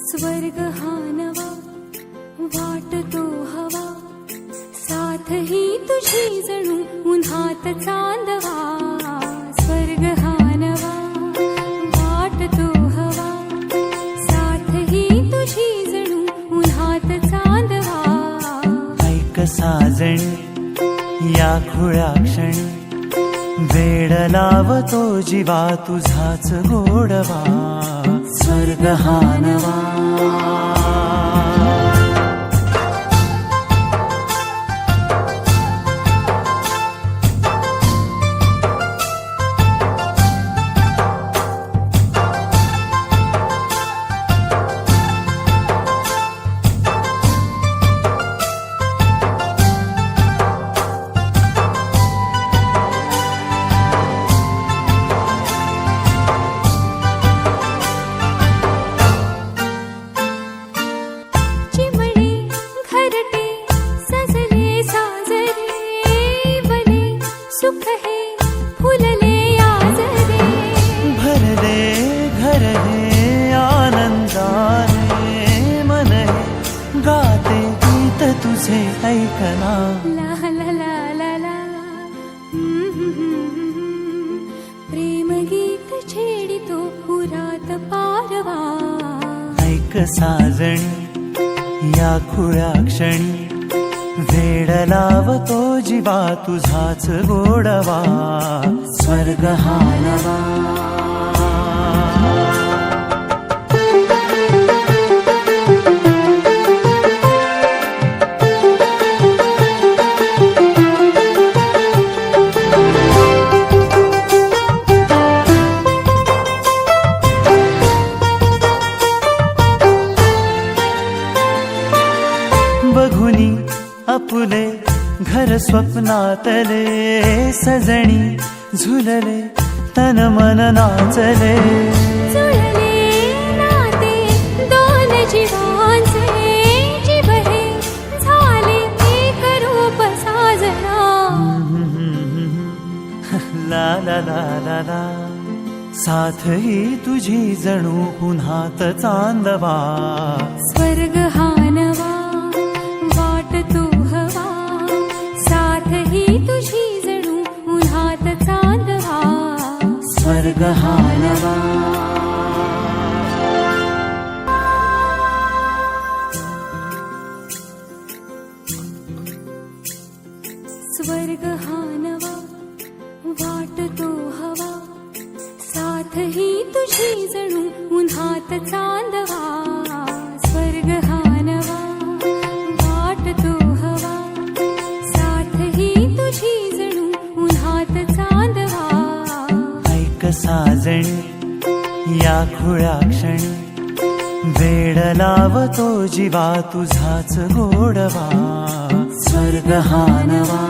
स्वर्ग हा नवा वाटतो हवा, साथ ही तुझी जणू उन्हात चांदवा. स्वर्ग हा नवा वाटतो हवा, साथ ही तुझी जणू उन्हात चांदवा. ऐक साजणी या खुळ्या क्षणी, वेड लावतो जीवा तुझाच गोडवा. स्वर्ग हा नवा. सुख है फुलले आजरे, भरले घर हे आनंदाने. मन हे गाते गीत तुझे ऐकना. ला ला ला ला ला. प्रेम गीत छेडितो पुरात पारवा. ऐक साजणी या खुळ्या क्षणी, वेड लावतो जीवा तुझाच गोडवा. स्वर्ग हा नवा. बघुनी आपुले घर स्वप्नातले, सजणी झुलले तन मन नाचले. जुळले नाते दोन जीवांचे, जीव हे झाले एक रूप साजना. ला ला ला ला ला. साथ ही तुझी जणू उन्हात चांदवा. स्वर्ग हा नवा वाटतो हवा, साथ ही तुझी जणू उन्हात चांदवा. स्वर्ग हा नवा. स्वर्ग हा नवा वाटतो हवा, साथ ही तुझी जणू उन्हात चांदवा. स्वर्ग हा नवा वाटतो हवा, साथ ही तुझी जणू उन्हात चांदवा. ऐक साजणी या खुळ्या क्षणी, वेड लावतो जीवा तुझाच गोडवा. स्वर्ग हा नवा.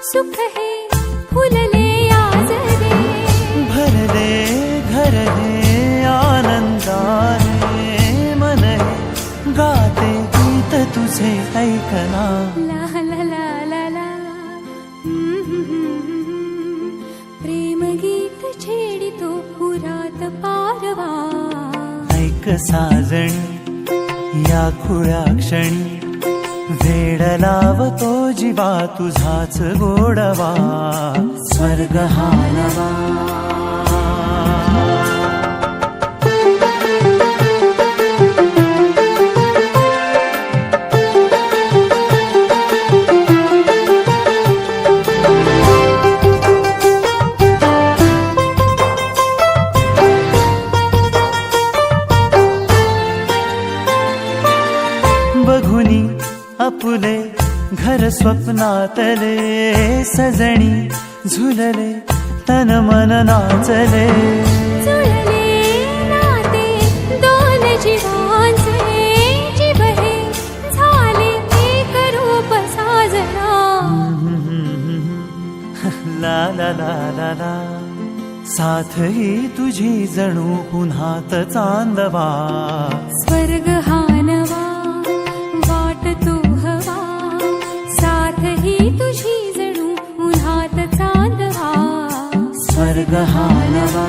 सुख है फुलले आजरे, भरले घर हे आनंदाने. मन हे गाते गीत तुझे ऐकना. ला ला ला ला ला. प्रेम गीत छेडितो पुरात पारवा. ऐक साजणी या खुळ्या क्षणी वेड लावतो जीवा तुझाच गोडवा स्वर्ग हा नवा बघुनी आपुले घर स्वप्नातले सजणी झुलले तन मन नाचले जुळले नाते दोन जीवांचे जीव हे झाले एक रूप साजना ला ला ला ला ला साथ ही तुझी जणू पुन्हात चांदवा स्वर्ग हा नवा वाट तू हवा साथ ही तुझी जणू उन्हात चांदवा स्वर्ग हा नवा